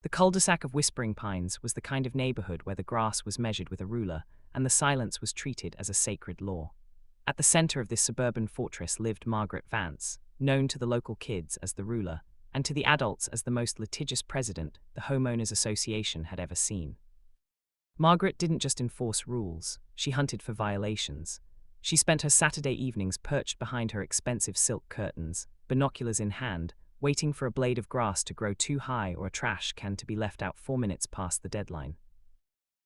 The cul-de-sac of Whispering Pines was the kind of neighborhood where the grass was measured with a ruler and the silence was treated as a sacred law. At the center of this suburban fortress lived Margaret Vance, known to the local kids as the ruler, and to the adults as the most litigious president the Homeowners Association had ever seen. Margaret didn't just enforce rules, she hunted for violations. She spent her Saturday evenings perched behind her expensive silk curtains, binoculars in hand, waiting for a blade of grass to grow too high or a trash can to be left out 4 minutes past the deadline.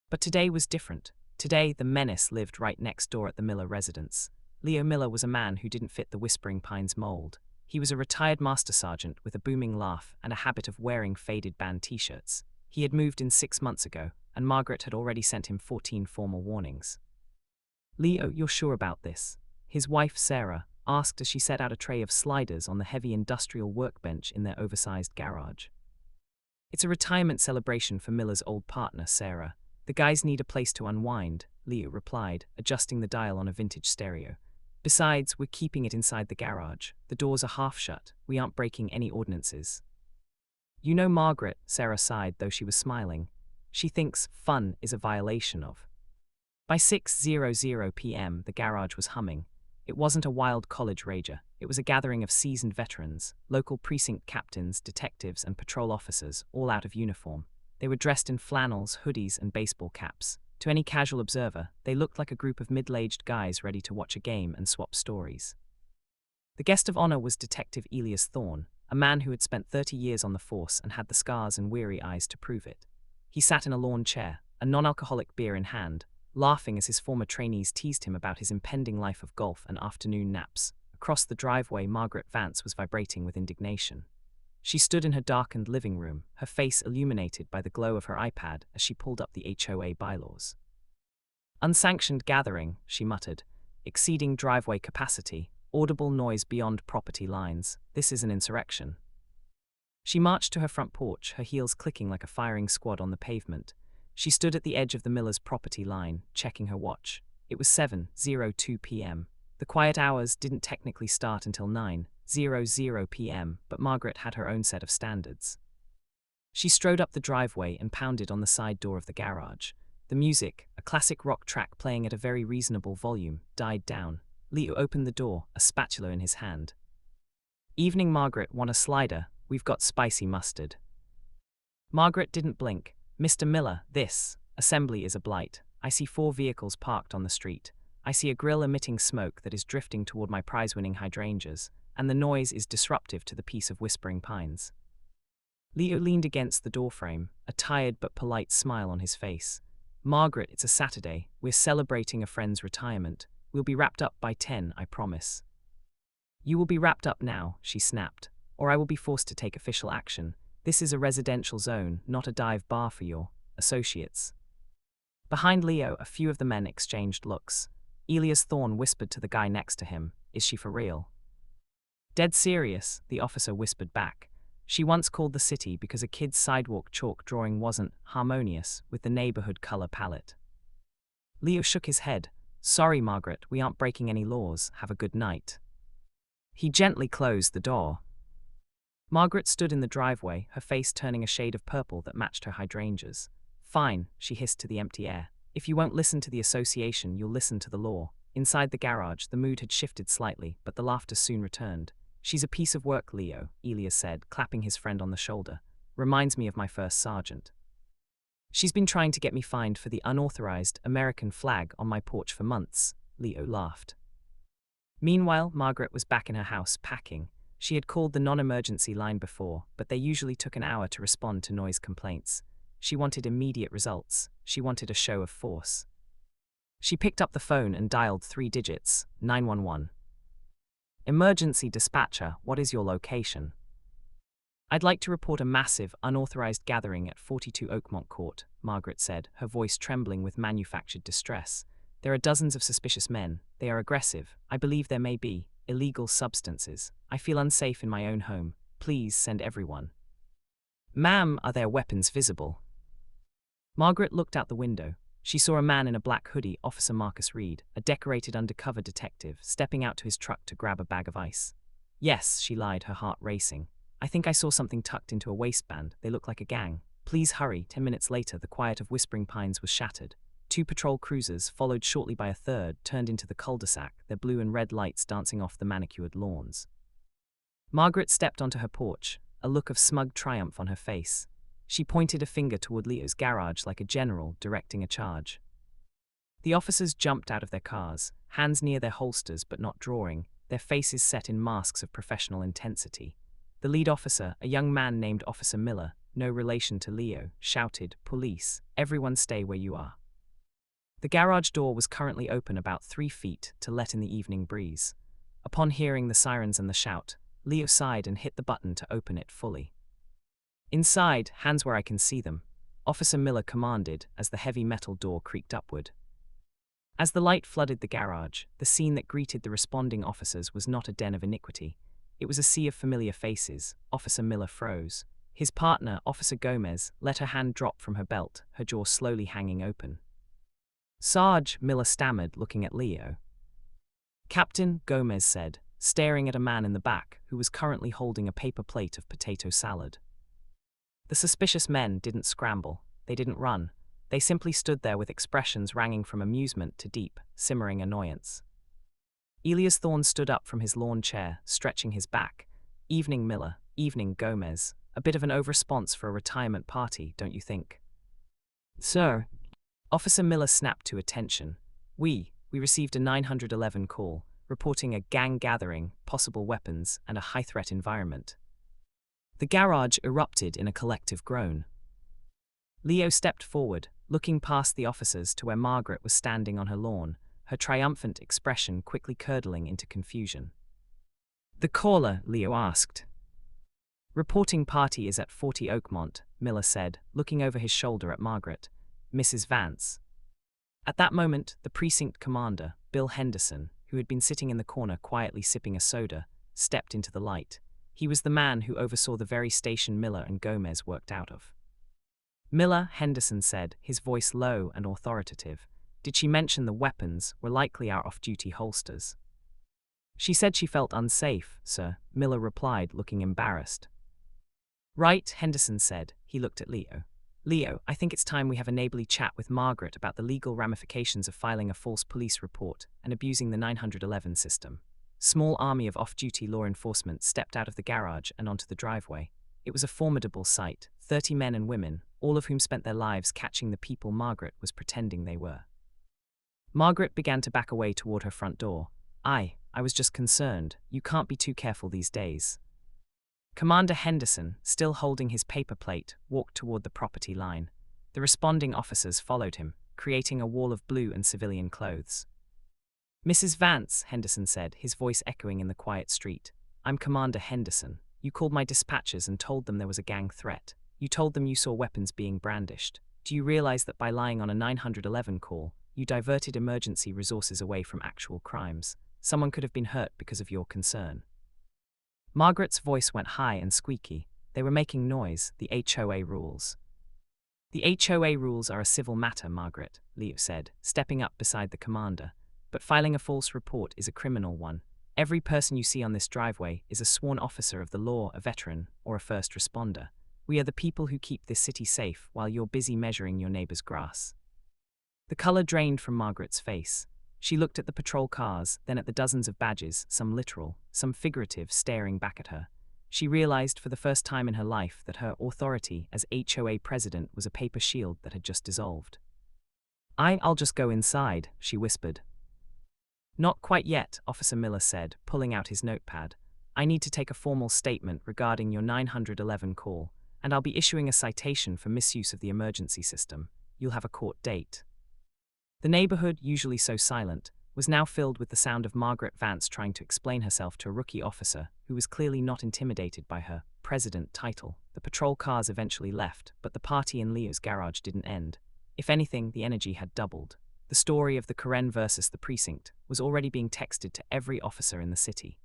But today was different. Today, the menace lived right next door at the Miller residence. Leo Miller was a man who didn't fit the Whispering Pines mold. He was a retired master sergeant with a booming laugh and a habit of wearing faded band t-shirts. He had moved in 6 months ago, and Margaret had already sent him 14 formal warnings. "Leo, you're sure about this?" his wife, Sarah, asked as she set out a tray of sliders on the heavy industrial workbench in their oversized garage. "It's a retirement celebration for Miller's old partner, Sarah. The guys need a place to unwind," Leo replied, adjusting the dial on a vintage stereo. "Besides, we're keeping it inside the garage. The doors are half shut. We aren't breaking any ordinances." "You know Margaret," Sarah sighed, though she was smiling. "She thinks fun is a violation of." By 6:00 p.m., the garage was humming. It wasn't a wild college rager. It was a gathering of seasoned veterans, local precinct captains, detectives, and patrol officers, all out of uniform. They were dressed in flannels, hoodies, and baseball caps. To any casual observer, they looked like a group of middle-aged guys ready to watch a game and swap stories. The guest of honor was Detective Elias Thorne, a man who had spent 30 years on the force and had the scars and weary eyes to prove it. He sat in a lawn chair, a non-alcoholic beer in hand, laughing as his former trainees teased him about his impending life of golf and afternoon naps. Across the driveway, Margaret Vance was vibrating with indignation. She stood in her darkened living room, her face illuminated by the glow of her iPad as she pulled up the HOA bylaws. "Unsanctioned gathering," she muttered, "exceeding driveway capacity, audible noise beyond property lines. This is an insurrection." She marched to her front porch, her heels clicking like a firing squad on the pavement. She stood at the edge of the Miller's property line, checking her watch. It was 7:02 p.m. The quiet hours didn't technically start until 9:00 p.m., but Margaret had her own set of standards. She strode up the driveway and pounded on the side door of the garage. The music, a classic rock track playing at a very reasonable volume, died down. Leo opened the door, a spatula in his hand. "Evening, Margaret. Want a slider? We've got spicy mustard." Margaret didn't blink. "Mr. Miller, this assembly is a blight. I see 4 vehicles parked on the street. I see a grill emitting smoke that is drifting toward my prize-winning hydrangeas, and the noise is disruptive to the peace of Whispering Pines." Leo leaned against the doorframe, a tired but polite smile on his face. "Margaret, it's a Saturday. We're celebrating a friend's retirement. We'll be wrapped up by 10, I promise." "You will be wrapped up now," she snapped, "or I will be forced to take official action. This is a residential zone, not a dive bar for your associates." Behind Leo, a few of the men exchanged looks. Elias Thorne whispered to the guy next to him, "Is she for real?" "Dead serious," the officer whispered back. "She once called the city because a kid's sidewalk chalk drawing wasn't harmonious with the neighborhood color palette." Leo shook his head. "Sorry, Margaret, we aren't breaking any laws. Have a good night." He gently closed the door. Margaret stood in the driveway, her face turning a shade of purple that matched her hydrangeas. "Fine," she hissed to the empty air. "If you won't listen to the association, you'll listen to the law." Inside the garage, the mood had shifted slightly, but the laughter soon returned. "She's a piece of work, Leo," Elias said, clapping his friend on the shoulder. "Reminds me of my first sergeant. She's been trying to get me fined for the unauthorized American flag on my porch for months." Leo laughed. Meanwhile, Margaret was back in her house, packing. She had called the non-emergency line before, but they usually took an hour to respond to noise complaints. She wanted immediate results. She wanted a show of force. She picked up the phone and dialed 3 digits, 911. "Emergency dispatcher, what is your location?" "I'd like to report a massive, unauthorized gathering at 42 Oakmont Court," Margaret said, her voice trembling with manufactured distress. "There are dozens of suspicious men. They are aggressive. I believe there may be illegal substances. I feel unsafe in my own home. Please send everyone." "Ma'am, are there weapons visible?" Margaret looked out the window. She saw a man in a black hoodie, Officer Marcus Reed, a decorated undercover detective, stepping out to his truck to grab a bag of ice. "Yes," she lied, her heart racing. "I think I saw something tucked into a waistband. They look like a gang. Please hurry. 10 minutes later, the quiet of Whispering Pines was shattered. Two patrol cruisers, followed shortly by a third, turned into the cul-de-sac, their blue and red lights dancing off the manicured lawns. Margaret stepped onto her porch, a look of smug triumph on her face. She pointed a finger toward Leo's garage like a general directing a charge. The officers jumped out of their cars, hands near their holsters but not drawing, their faces set in masks of professional intensity. The lead officer, a young man named Officer Miller, no relation to Leo, shouted, "Police, everyone stay where you are." The garage door was currently open about 3 feet to let in the evening breeze. Upon hearing the sirens and the shout, Leo sighed and hit the button to open it fully. "Inside, hands where I can see them," Officer Miller commanded as the heavy metal door creaked upward. As the light flooded the garage, the scene that greeted the responding officers was not a den of iniquity. It was a sea of familiar faces. Officer Miller froze. His partner, Officer Gomez, let her hand drop from her belt, her jaw slowly hanging open. "Sarge," Miller stammered, looking at Leo. "Captain," Gomez said, staring at a man in the back who was currently holding a paper plate of potato salad. The suspicious men didn't scramble. They didn't run. They simply stood there with expressions ranging from amusement to deep, simmering annoyance. Elias Thorne stood up from his lawn chair, stretching his back. "Evening, Miller. Evening, Gomez. A bit of an overresponse for a retirement party, don't you think?" "Sir." Officer Miller snapped to attention. We received a 911 call, reporting a gang gathering, possible weapons, and a high-threat environment." The garage erupted in a collective groan. Leo stepped forward, looking past the officers to where Margaret was standing on her lawn, her triumphant expression quickly curdling into confusion. "The caller," Leo asked. "Reporting party is at 40 Oakmont," Miller said, looking over his shoulder at Margaret. "Mrs. Vance." At that moment, the precinct commander, Bill Henderson, who had been sitting in the corner quietly sipping a soda, stepped into the light. He was the man who oversaw the very station Miller and Gomez worked out of. "Miller," Henderson said, his voice low and authoritative. "Did she mention the weapons were likely our off-duty holsters?" "She said she felt unsafe, sir," Miller replied, looking embarrassed. "Right," Henderson said. He looked at Leo. "Leo, I think it's time we have a neighborly chat with Margaret about the legal ramifications of filing a false police report and abusing the 911 system." Small army of off-duty law enforcement stepped out of the garage and onto the driveway. It was a formidable sight, 30 men and women, all of whom spent their lives catching the people Margaret was pretending they were. Margaret began to back away toward her front door. I was just concerned. You can't be too careful these days." Commander Henderson, still holding his paper plate, walked toward the property line. The responding officers followed him, creating a wall of blue and civilian clothes. "Mrs. Vance," Henderson said, his voice echoing in the quiet street. "I'm Commander Henderson. You called my dispatchers and told them there was a gang threat. You told them you saw weapons being brandished. Do you realize that by lying on a 911 call, you diverted emergency resources away from actual crimes? Someone could have been hurt because of your concern." Margaret's voice went high and squeaky. They were making noise, the HOA rules. "The HOA rules are a civil matter, Margaret," Leo said, stepping up beside the commander. "But filing a false report is a criminal one. Every person you see on this driveway is a sworn officer of the law, a veteran, or a first responder. We are the people who keep this city safe while you're busy measuring your neighbor's grass." The color drained from Margaret's face. She looked at the patrol cars, then at the dozens of badges, some literal, some figurative, staring back at her. She realized for the first time in her life that her authority as HOA president was a paper shield that had just dissolved. I'll just go inside," she whispered. "Not quite yet," Officer Miller said, pulling out his notepad. "I need to take a formal statement regarding your 911 call, and I'll be issuing a citation for misuse of the emergency system. You'll have a court date." The neighborhood, usually so silent, was now filled with the sound of Margaret Vance trying to explain herself to a rookie officer who was clearly not intimidated by her president title. The patrol cars eventually left, but the party in Leo's garage didn't end. If anything, the energy had doubled. The story of the Karen versus the precinct was already being texted to every officer in the city.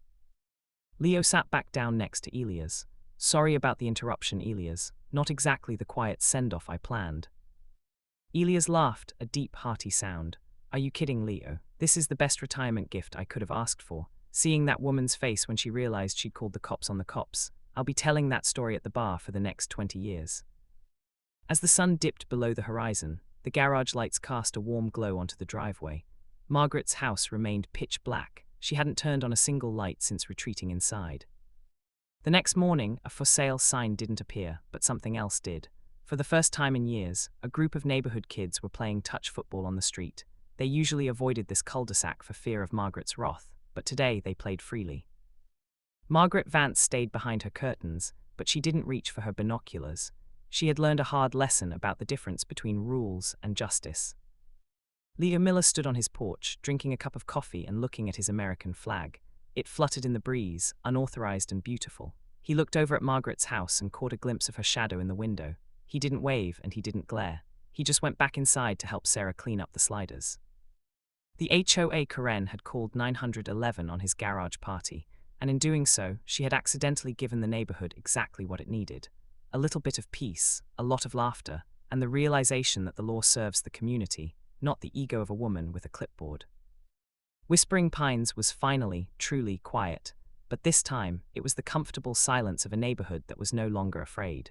Leo sat back down next to Elias. "Sorry about the interruption, Elias. Not exactly the quiet send-off I planned." Elias laughed, a deep, hearty sound. "Are you kidding, Leo? This is the best retirement gift I could have asked for. Seeing that woman's face when she realized she'd called the cops on the cops. I'll be telling that story at the bar for the next 20 years. As the sun dipped below the horizon, the garage lights cast a warm glow onto the driveway. Margaret's house remained pitch black. She hadn't turned on a single light since retreating inside. The next morning, a for sale sign didn't appear, but something else did. For the first time in years, a group of neighborhood kids were playing touch football on the street. They usually avoided this cul-de-sac for fear of Margaret's wrath, but today they played freely. Margaret Vance stayed behind her curtains, but she didn't reach for her binoculars. She had learned a hard lesson about the difference between rules and justice. Leo Miller stood on his porch, drinking a cup of coffee and looking at his American flag. It fluttered in the breeze, unauthorized and beautiful. He looked over at Margaret's house and caught a glimpse of her shadow in the window. He didn't wave and he didn't glare. He just went back inside to help Sarah clean up the sliders. The HOA Karen had called 911 on his garage party, and in doing so, she had accidentally given the neighborhood exactly what it needed. A little bit of peace, a lot of laughter, and the realization that the law serves the community, not the ego of a woman with a clipboard. Whispering Pines was finally, truly quiet, but this time it was the comfortable silence of a neighborhood that was no longer afraid.